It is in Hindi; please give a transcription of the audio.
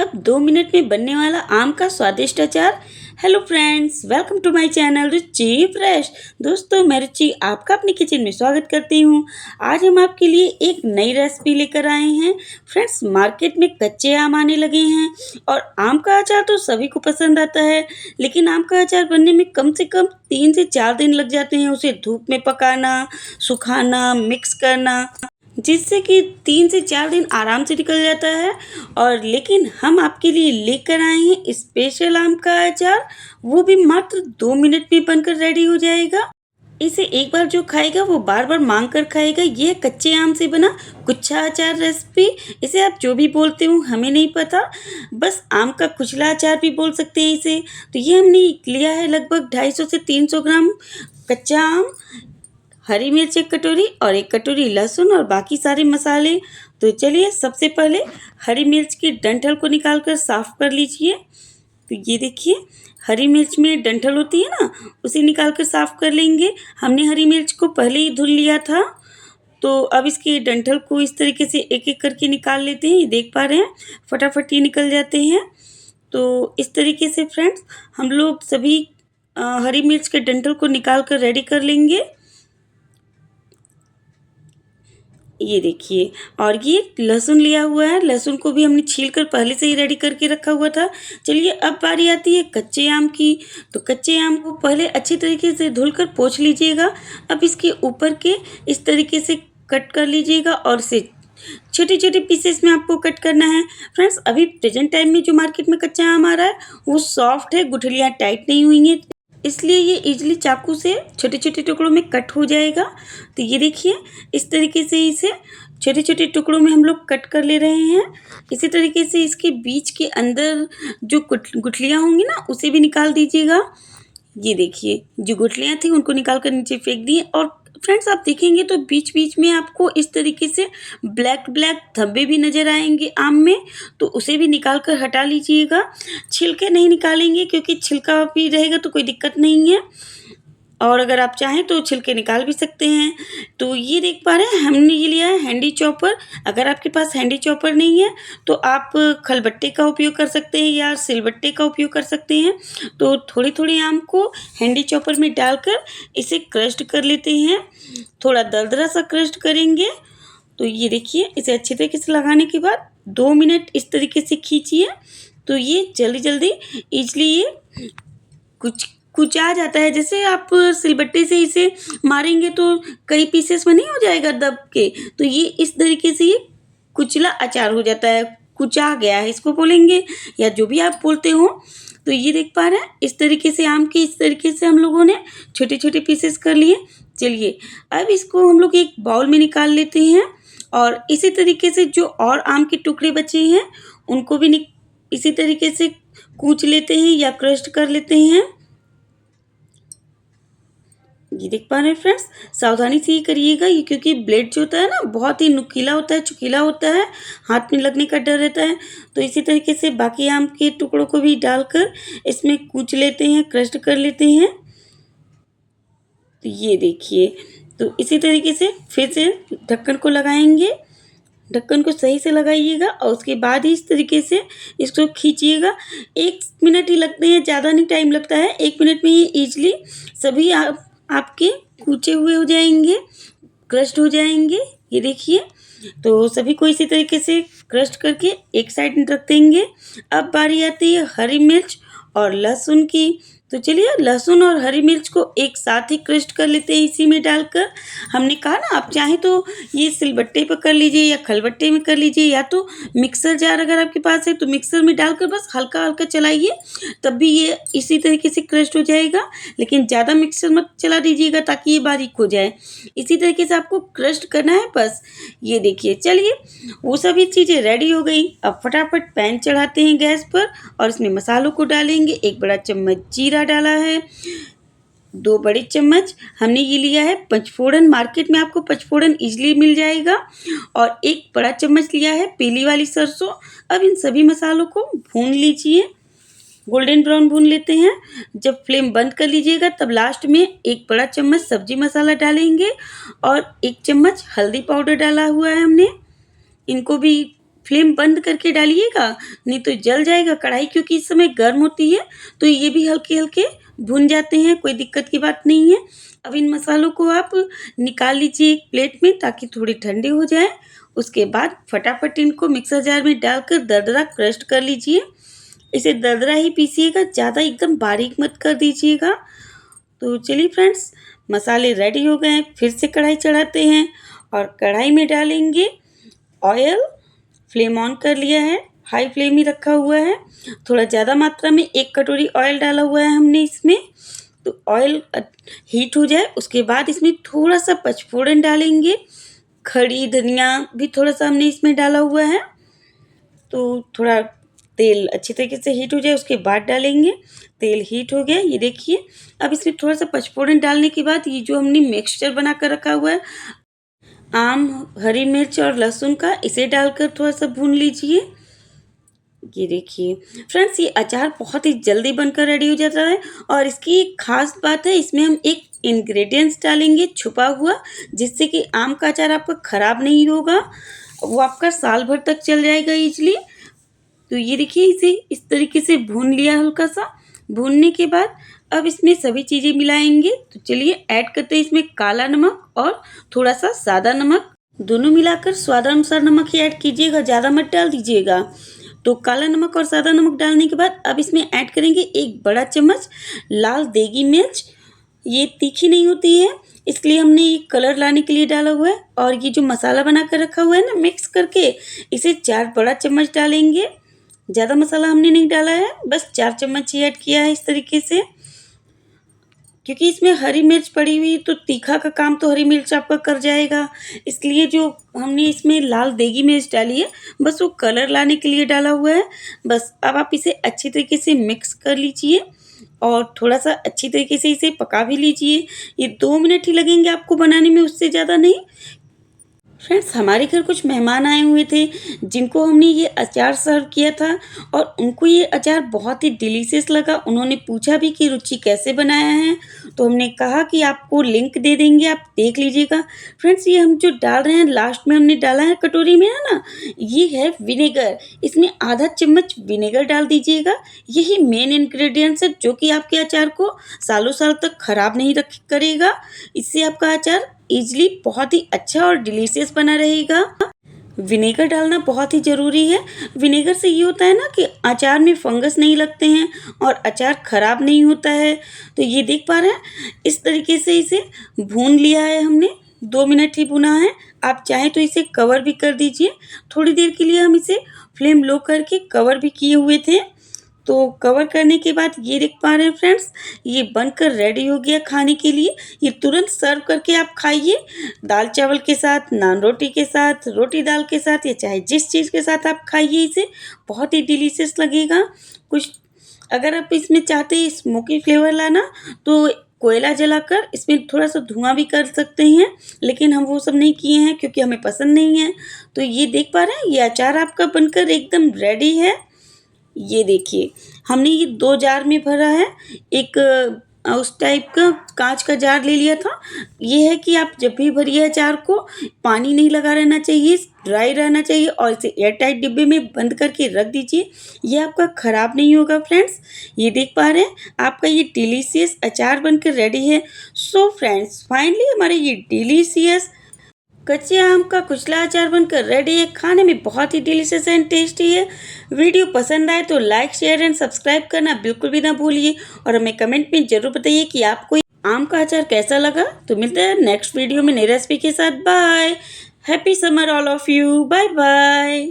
अब 2 मिनट में बनने वाला आम का स्वादिष्ट अचार। Hello friends, welcome to my channel Ruchi fresh. दोस्तों, मैं रुचि आपका अपनी किचन में स्वागत करती हूँ। आज हम आपके लिए एक नई रेसिपी लेकर आए हैं। फ्रेंड्स, मार्केट में कच्चे आम आने लगे हैं और आम का अचार तो सभी को पसंद आता है, लेकिन आम का अचार बनने में कम से कम 3 से 4 दिन लग जाते हैं। उसे धूप में पकाना, सुखाना, मिक्स करना, जिससे कि 3 से 4 दिन आराम से निकल जाता है। और लेकिन हम आपके लिए लेकर आए हैं स्पेशल आम का अचार, वो भी मात्र 2 मिनट में बनकर रेडी हो जाएगा। इसे एक बार जो खाएगा वो बार बार मांग कर खाएगा। ये कच्चे आम से बना कुच्छा अचार रेसिपी। इसे आप जो भी बोलते हो हमें नहीं पता, बस आम का कुचला अचार भी बोल सकते हैं इसे। तो ये हमने लिया है लगभग 250 से 300 ग्राम कच्चा आम, हरी मिर्च 1 कटोरी और 1 कटोरी लहसुन और बाकी सारे मसाले। तो चलिए, सबसे पहले हरी मिर्च की डंठल को निकाल कर साफ़ कर लीजिए। तो ये देखिए, हरी मिर्च में डंठल होती है ना, उसे निकाल कर साफ़ कर लेंगे। हमने हरी मिर्च को पहले ही धुल लिया था, तो अब इसके डंठल को इस तरीके से एक-एक करके निकाल लेते हैं। ये देख पा रहे हैं, फटाफट ये निकल जाते हैं। तो इस तरीके से फ्रेंड्स हम लोग सभी हरी मिर्च के डंठल को निकाल कर रेडी कर लेंगे। ये देखिए, और ये लहसुन लिया हुआ है, लहसुन को भी हमने छील कर पहले से ही रेडी करके रखा हुआ था। चलिए, अब बारी आती है कच्चे आम की। तो कच्चे आम को पहले अच्छी तरीके से धुलकर पोंछ लीजिएगा। अब इसके ऊपर के इस तरीके से कट कर लीजिएगा और इसे छोटे-छोटे पीसेस में आपको कट करना है। फ्रेंड्स, अभी प्रेजेंट टाइम में जो मार्केट में कच्चा आम आ रहा है वो सॉफ्ट है, गुठलियाँ टाइट नहीं हुई हैं, इसलिए ये इजीली चाकू से छोटे-छोटे टुकड़ों में कट हो जाएगा। तो ये देखिए, इस तरीके से इसे छोटे-छोटे टुकड़ों में हम लोग कट कर ले रहे हैं। इसी तरीके से इसके बीच के अंदर जो गुठलियाँ होंगी ना, उसे भी निकाल दीजिएगा। ये देखिए, जो गुठलियाँ थी उनको निकाल कर नीचे फेंक दिए। और फ्रेंड्स, आप देखेंगे तो बीच-बीच में आपको इस तरीके से ब्लैक-ब्लैक धब्बे भी नज़र आएँगे आम में, तो उसे भी निकाल कर हटा लीजिएगा। छिलके नहीं निकालेंगे, क्योंकि छिलका भी रहेगा तो कोई दिक्कत नहीं है, और अगर आप चाहें तो छिलके निकाल भी सकते हैं। तो ये देख पा रहे हैं, हमने ये लिया है हैंडी चॉपर। अगर आपके पास हैंडी चॉपर नहीं है तो आप खलबट्टे का उपयोग कर सकते हैं या सिलबट्टे का उपयोग कर सकते हैं। तो थोड़ी-थोड़ी आम को हैंडी चॉपर में डालकर इसे क्रश्ड कर लेते हैं। थोड़ा दरदरा सा क्रश्ड करेंगे। तो ये देखिए, इसे अच्छी तरीके से लगाने के बाद 2 मिनट इस तरीके से खींचिए, तो ये जल्दी-जल्दी ईज़िली ये कुचा जाता है। जैसे आप सिलबट्टे से इसे मारेंगे तो कई पीसेस में नहीं हो जाएगा दब के, तो ये इस तरीके से ये कुचला अचार हो जाता है, कुचा गया है इसको बोलेंगे, या जो भी आप बोलते हो। तो ये देख पा रहे हैं, इस तरीके से आम के इस तरीके से हम लोगों ने छोटे-छोटे पीसेस कर लिए। चलिए, अब इसको हम लोग एक बाउल में निकाल लेते हैं और इसी तरीके से जो और आम के टुकड़े बचे हैं उनको भी इसी तरीके से कूच लेते हैं या क्रश कर लेते हैं। ये देख पा रहे हैं फ्रेंड्स, सावधानी से ही करिएगा, ये क्योंकि ब्लेड जो होता है ना, बहुत ही नुकीला होता है, चुकीला होता है, हाथ में लगने का डर रहता है। तो इसी तरीके से बाकी आम के टुकड़ों को भी डालकर इसमें कूच लेते हैं, क्रश कर लेते हैं। तो ये देखिए, तो इसी तरीके से फिर से ढक्कन को लगाएंगे। ढक्कन को सही से लगाइएगा और उसके बाद ही इस तरीके से इसको खींचिएगा। 1 मिनट ही लगते हैं, ज़्यादा नहीं टाइम लगता है। 1 मिनट में ही ईज़िली सभी आपके कूचे हुए हो जाएंगे, क्रश्ड हो जाएंगे। ये देखिए, तो सभी को इसी तरीके से क्रश्ड करके एक साइड रख देंगे। अब बारी आती है हरी मिर्च और लहसुन की। तो चलिए, लहसुन और हरी मिर्च को एक साथ ही क्रश्ड कर लेते हैं इसी में डालकर। हमने कहा ना, आप चाहें तो ये सिलबट्टे पर कर लीजिए या खलबट्टे में कर लीजिए, या तो मिक्सर जार अगर आपके पास है तो मिक्सर में डालकर बस हल्का-हल्का चलाइए, तब भी ये इसी तरीके से क्रश्ड हो जाएगा। लेकिन ज़्यादा मिक्सर मत चला दीजिएगा ताकि ये बारीक हो जाए। इसी तरीके से आपको क्रश्ड करना है बस। ये देखिए, चलिए, वो सभी चीज़ें रेडी हो गई। अब फटाफट पैन चढ़ाते हैं गैस पर और इसमें मसालों को डालेंगे। 1 बड़ा चम्मच जीरा डाला है, 2 बड़े चम्मच हमने ये लिया है पचफोड़न। मार्केट में आपको पचफोड़न इजीली मिल जाएगा। और 1 बड़ा चम्मच लिया है पीली वाली सरसों। अब इन सभी मसालों को भून लीजिए, गोल्डन ब्राउन भून लेते हैं। जब फ्लेम बंद कर लीजिएगा तब लास्ट में 1 बड़ा चम्मच सब्जी मसाला डालेंगे और 1 चम्मच हल्दी पाउडर डाला हुआ है हमने। इनको भी फ्लेम बंद करके डालिएगा, नहीं तो जल जाएगा कढ़ाई, क्योंकि इस समय गर्म होती है तो ये भी हल्के-हल्के भुन जाते हैं, कोई दिक्कत की बात नहीं है। अब इन मसालों को आप निकाल लीजिए एक प्लेट में ताकि थोड़े ठंडे हो जाएँ। उसके बाद फटाफट इनको मिक्सर जार में डालकर दरदरा क्रश कर लीजिए। इसे दरदरा ही पीसिएगा, ज़्यादा एकदम बारीक मत कर दीजिएगा। तो चलिए फ्रेंड्स, मसाले रेडी हो गए हैं। फिर से कढ़ाई चढ़ाते हैं और कढ़ाई में डालेंगे ऑयल। फ्लेम ऑन कर लिया है, हाई फ्लेम ही रखा हुआ है। थोड़ा ज़्यादा मात्रा में 1 कटोरी ऑयल डाला हुआ है हमने इसमें। तो ऑयल हीट हो जाए उसके बाद इसमें थोड़ा-सा पचफोड़न डालेंगे। खड़ी धनिया भी थोड़ा-सा हमने इसमें डाला हुआ है। तो थोड़ा तेल अच्छी तरीके से हीट हो जाए उसके बाद डालेंगे। तेल हीट हो गया, ये देखिए। अब इसमें थोड़ा-सा पचफोड़न डालने के बाद ये जो हमने मिक्सचर बना कर रखा हुआ है आम, हरी मिर्च और लहसुन का, इसे डालकर थोड़ा-सा भून लीजिए। ये देखिए फ्रेंड्स, ये अचार बहुत ही जल्दी बनकर रेडी हो जाता है और इसकी एक ख़ास बात है, इसमें हम एक इंग्रेडिएंट्स डालेंगे छुपा हुआ, जिससे कि आम का अचार आपका ख़राब नहीं होगा, वो आपका साल भर तक चल जाएगा ईज़िली। तो ये देखिए, इसे इस तरीके से भून लिया हल्का सा। भूनने के बाद अब इसमें सभी चीज़ें मिलाएंगे। तो चलिए ऐड करते हैं इसमें काला नमक और थोड़ा सा सादा नमक। दोनों मिलाकर स्वादानुसार नमक ही ऐड कीजिएगा, ज़्यादा मत डाल दीजिएगा। तो काला नमक और सादा नमक डालने के बाद अब इसमें ऐड करेंगे 1 बड़ा चम्मच लाल देगी मिर्च। ये तीखी नहीं होती है, इसलिए हमने ये कलर लाने के लिए डाला हुआ है। और ये जो मसाला बना कर रखा हुआ है ना मिक्स करके, इसे 4 बड़ा चम्मच डालेंगे। ज़्यादा मसाला हमने नहीं डाला है, बस 4 चम्मच ही ऐड किया है इस तरीके से, क्योंकि इसमें हरी मिर्च पड़ी हुई तो तीखा का काम तो हरी मिर्च आपका कर जाएगा। इसलिए जो हमने इसमें लाल देगी मिर्च डाली है, बस वो कलर लाने के लिए डाला हुआ है। बस अब आप इसे अच्छी तरीके से मिक्स कर लीजिए और थोड़ा-सा अच्छी तरीके से इसे पका भी लीजिए। ये 2 मिनट ही लगेंगे आपको बनाने में, उससे ज़्यादा नहीं। फ्रेंड्स, हमारे घर कुछ मेहमान आए हुए थे जिनको हमने ये अचार सर्व किया था और उनको ये अचार बहुत ही डिलीशियस लगा। उन्होंने पूछा भी कि रुचि कैसे बनाया है, तो हमने कहा कि आपको लिंक दे देंगे, आप देख लीजिएगा। फ्रेंड्स, ये हम जो डाल रहे हैं लास्ट में हमने डाला है कटोरी में, है ना, ये है विनेगर। इसमें आधा चम्मच विनेगर डाल दीजिएगा। यही मेन इंग्रेडिएंट्स है जो कि आपके अचार को सालों साल तक खराब नहीं रख करेगा। इससे आपका अचार ईज़िली बहुत ही अच्छा और डिलीशियस बना रहेगा। विनेगर डालना बहुत ही ज़रूरी है। विनेगर से ये होता है ना कि अचार में फंगस नहीं लगते हैं और अचार ख़राब नहीं होता है। तो ये देख पा रहे हैं, इस तरीके से इसे भून लिया है हमने, 2 मिनट ही भुना है। आप चाहें तो इसे कवर भी कर दीजिए। थोड़ी देर के लिए हम इसे फ्लेम लो करके कवर भी किए हुए थे। तो कवर करने के बाद ये देख पा रहे हैं फ्रेंड्स, ये बनकर रेडी हो गया खाने के लिए। ये तुरंत सर्व करके आप खाइए, दाल चावल के साथ, नान रोटी के साथ, रोटी दाल के साथ, या चाहे जिस चीज़ के साथ आप खाइए इसे, बहुत ही डिलीशियस लगेगा। कुछ अगर आप इसमें चाहते हैं स्मोकी फ्लेवर लाना तो कोयला जलाकर इसमें थोड़ा-सा धुआँ भी कर सकते हैं, लेकिन हम वो सब नहीं किए हैं क्योंकि हमें पसंद नहीं है। तो ये देख पा रहे हैं, ये अचार आपका बनकर एकदम रेडी है। ये देखिए, हमने ये 2 जार में भरा है। एक उस टाइप का काँच का जार ले लिया था। ये है कि आप जब भी भरिए अचार को, पानी नहीं लगा रहना चाहिए, ड्राई रहना चाहिए और इसे एयर टाइट डिब्बे में बंद करके रख दीजिए। ये आपका ख़राब नहीं होगा फ्रेंड्स। ये देख पा रहे हैं, आपका ये डिलीशियस अचार बनकर रेडी है। सो फ्रेंड्स, फाइनली हमारे ये डिलीशियस कच्चे आम का कुचला अचार बनकर रेडी है। खाने में बहुत ही डिलीशियस एंड टेस्टी है। वीडियो पसंद आए तो लाइक, शेयर एंड सब्सक्राइब करना बिल्कुल भी ना भूलिए और हमें कमेंट में ज़रूर बताइए कि आपको आम का अचार कैसा लगा। तो मिलते हैं नेक्स्ट वीडियो में नई रेसिपी के साथ। Bye. Happy summer all of you. Bye bye.